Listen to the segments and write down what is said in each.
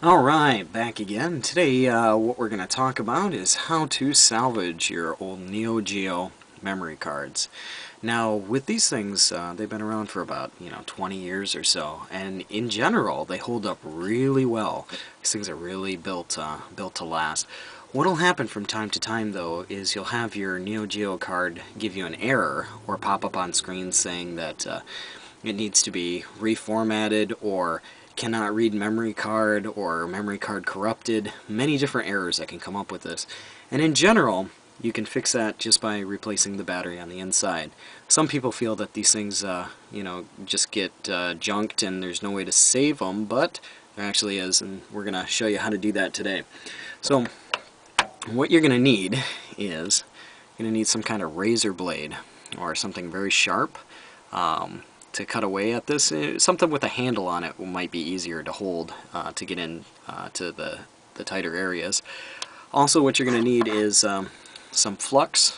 Alright, back again. Today what we're going to talk about is how to salvage your old Neo-Geo memory cards. Now with these things, they've been around for about 20 years or so, and in general they hold up really well. These things are really built to last. What'll happen from time to time though is you'll have your Neo-Geo card give you an error or pop up on screen saying that it needs to be reformatted or cannot read memory card or memory card corrupted. Many different errors that can come up with this. And in general, you can fix that just by replacing the battery on the inside. Some people feel that these things, just get junked and there's no way to save them, but there actually is, and we're going to show you how to do that today. So, what you're going to need is some kind of razor blade or something very sharp. To cut away at this. Something with a handle on it might be easier to hold to get in to the tighter areas. Also what you're going to need is some flux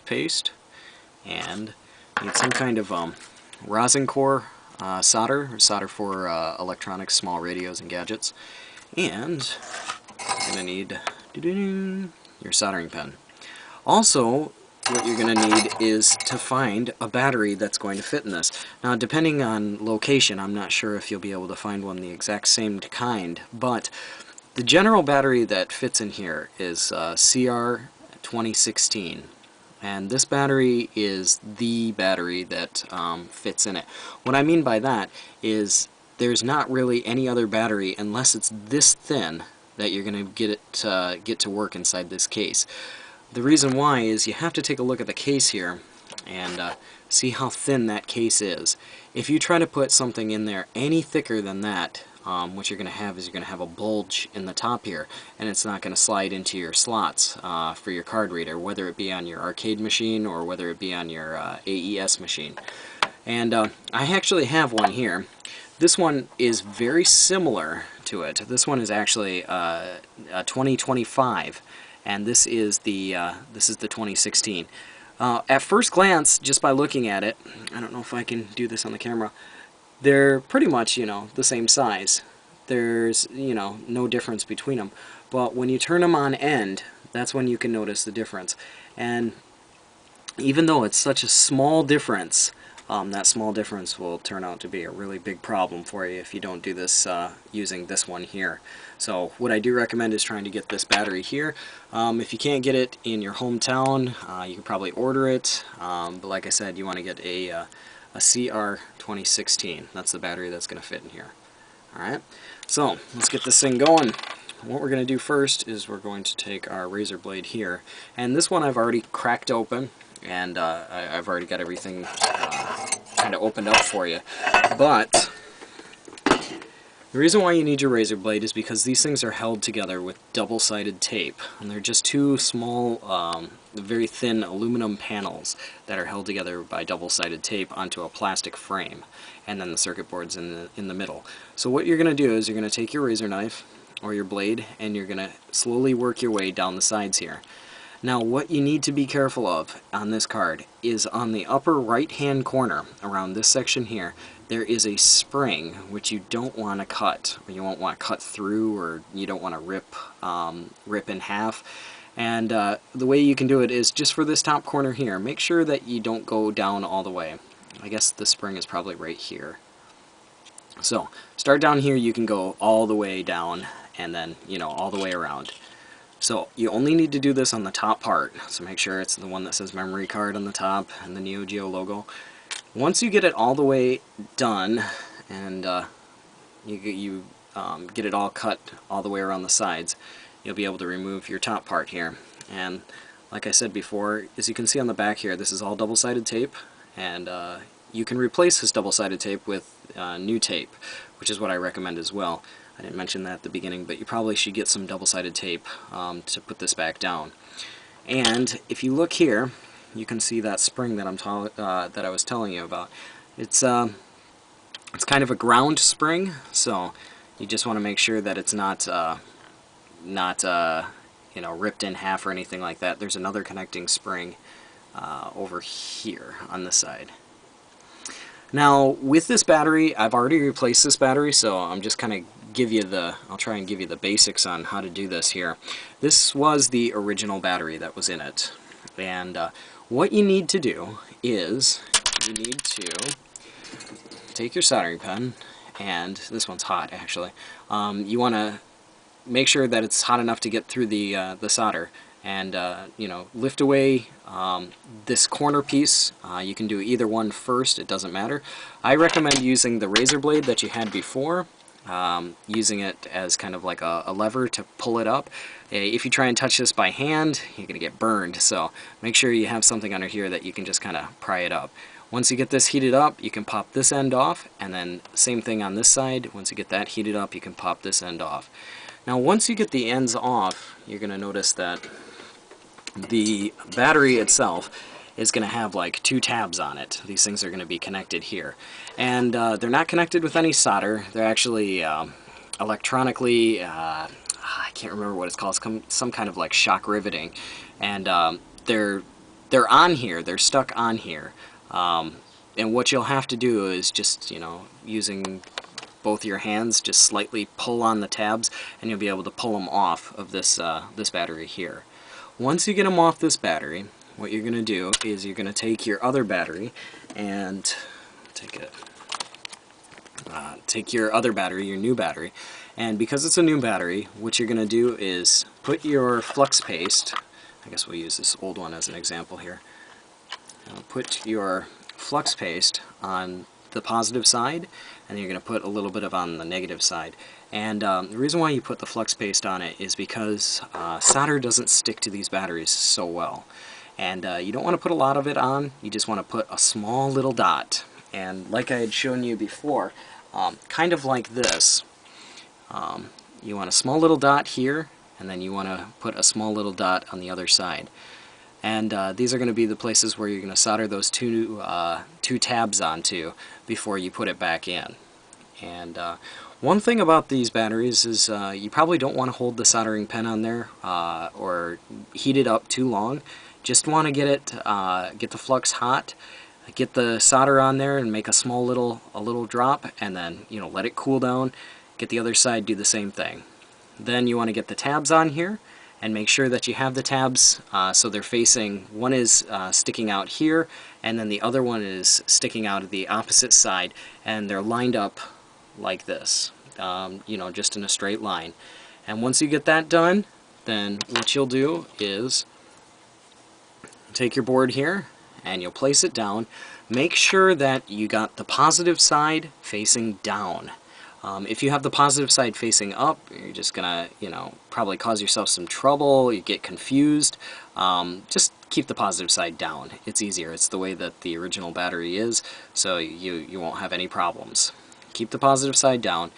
paste, and you need some kind of rosin core solder for electronics, small radios and gadgets. And you're going to need your soldering pen. Also, what you're going to need is to find a battery that's going to fit in this. Now, depending on location, I'm not sure if you'll be able to find one the exact same kind, but the general battery that fits in here is CR 2016. And this battery is the battery that fits in it. What I mean by that is there's not really any other battery unless it's this thin that you're going to get to work inside this case. The reason why is you have to take a look at the case here and see how thin that case is. If you try to put something in there any thicker than that, what you're going to have is a bulge in the top here, and it's not going to slide into your slots for your card reader, whether it be on your arcade machine or whether it be on your AES machine. And I actually have one here. This one is very similar to it. This one is actually a 2025. And this is the 2016. At first glance, just by looking at it, I don't know if I can do this on the camera, they're pretty much, the same size. There's, no difference between them. But when you turn them on end, that's when you can notice the difference. And even though it's such a small difference, that small difference will turn out to be a really big problem for you if you don't do this using this one here. So what I do recommend is trying to get this battery here. If you can't get it in your hometown, you can probably order it, but like I said, you want to get a CR 2016. That's the battery that's going to fit in here. Alright, so let's get this thing going. What we're going to do first is we're going to take our razor blade here, and this one I've already cracked open, and I've already got everything kind of opened up for you. But the reason why you need your razor blade is because these things are held together with double-sided tape, and they're just two small, very thin aluminum panels that are held together by double-sided tape onto a plastic frame, and then the circuit board's in the middle. So what you're going to do is you're going to take your razor knife or your blade, and you're going to slowly work your way down the sides here. Now what you need to be careful of on this card is on the upper right hand corner around this section here, there is a spring which you don't want to cut, or you won't want to cut through, or you don't want to rip in half. And the way you can do it is just for this top corner here, make sure that you don't go down all the way. I guess the spring is probably right here. So start down here, you can go all the way down and then all the way around. So you only need to do this on the top part, so make sure it's the one that says memory card on the top and the Neo-Geo logo. Once you get it all the way done and you get it all cut all the way around the sides, you'll be able to remove your top part here. And like I said before, as you can see on the back here, this is all double-sided tape, and you can replace this double-sided tape with new tape, which is what I recommend as well. I didn't mention that at the beginning, but you probably should get some double-sided tape to put this back down. And if you look here, you can see that spring that I was telling you about. It's kind of a ground spring, so you just want to make sure that it's not ripped in half or anything like that. There's another connecting spring over here on this side. Now with this battery, I've already replaced this battery, so I'm just kind of I'll try and give you the basics on how to do this here. This was the original battery that was in it. And what you need to do is you need to take your soldering pen, and this one's hot actually. You want to make sure that it's hot enough to get through the solder, and you know, lift away this corner piece. You can do either one first, it doesn't matter. I recommend using the razor blade that you had before, using it as kind of like a lever to pull it up. If you try and touch this by hand, you're going to get burned, so make sure you have something under here that you can just kind of pry it up. Once you get this heated up, you can pop this end off, and then same thing on this side. Once you get that heated up, you can pop this end off. Now once you get the ends off, you're going to notice that the battery itself is going to have like 2 tabs on it. These things are going to be connected here. And they're not connected with any solder. They're actually electronically, I can't remember what it's called, it's some kind of like shock riveting. And they're on here, they're stuck on here. And what you'll have to do is just, you know, using both your hands, just slightly pull on the tabs, and you'll be able to pull them off of this, this battery here. Once you get them off this battery, what you're going to do is you're going to take your other battery and take your other battery, your new battery, and because it's a new battery, what you're going to do is put your flux paste, I guess we'll use this old one as an example here, put your flux paste on the positive side, and then you're going to put a little bit of on the negative side. And the reason why you put the flux paste on it is because solder doesn't stick to these batteries so well. And you don't want to put a lot of it on, you just want to put a small little dot. And like I had shown you before, kind of like this, you want a small little dot here, and then you want to put a small little dot on the other side. And these are going to be the places where you're going to solder those two tabs onto before you put it back in. And one thing about these batteries is you probably don't want to hold the soldering pen on there or heat it up too long. Just want to get the flux hot, get the solder on there, and make a little drop, and then, you know, let it cool down. Get the other side, do the same thing. Then you want to get the tabs on here, and make sure that you have the tabs so they're facing, one is sticking out here, and then the other one is sticking out of the opposite side, and they're lined up like this, you know, just in a straight line. And once you get that done, then what you'll do is take your board here, and you'll place it down. Make sure that you got the positive side facing down. If you have the positive side facing up, you're just gonna, you know, probably cause yourself some trouble, you get confused. Just keep the positive side down. It's easier. It's the way that the original battery is, so you won't have any problems. Keep the positive side down,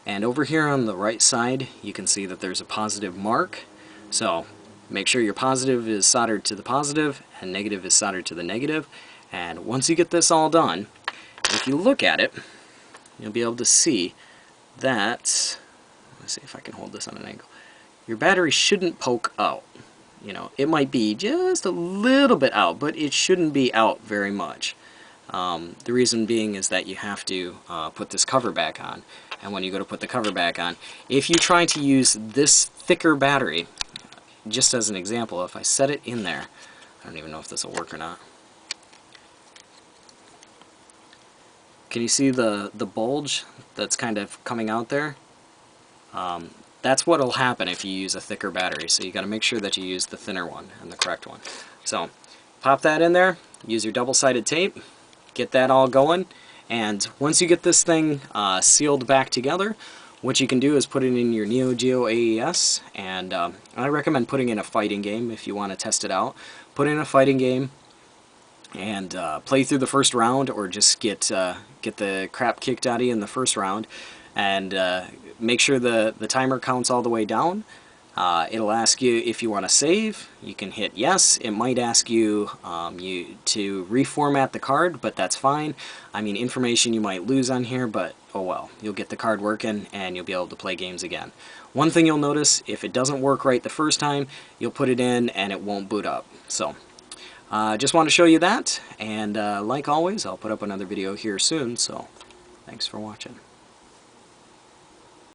and over here on the right side you can see that there's a positive mark. So make sure your positive is soldered to the positive and negative is soldered to the negative. And once you get this all done, if you look at it, you'll be able to see that, let's see if I can hold this on an angle, your battery shouldn't poke out. You know, it might be just a little bit out, but it shouldn't be out very much. The reason being is that you have to put this cover back on, and when you go to put the cover back on, if you try to use this thicker battery, just as an example, if I set it in there, I don't even know if this will work or not. Can you see the bulge that's kind of coming out there? That's what will happen if you use a thicker battery, so you got to make sure that you use the thinner one and the correct one. So pop that in there, use your double-sided tape, get that all going, and once you get this thing sealed back together, what you can do is put it in your Neo-Geo AES, and I recommend putting in a fighting game if you want to test it out. Put in a fighting game and play through the first round, or just get the crap kicked out of you in the first round, and make sure the timer counts all the way down. It'll ask you if you want to save. You can hit yes. It might ask you, to reformat the card, but that's fine. I mean, information you might lose on here, but oh well. You'll get the card working and you'll be able to play games again. One thing you'll notice, if it doesn't work right the first time, you'll put it in and it won't boot up. So Just want to show you that, and like always, I'll put up another video here soon, so thanks for watching.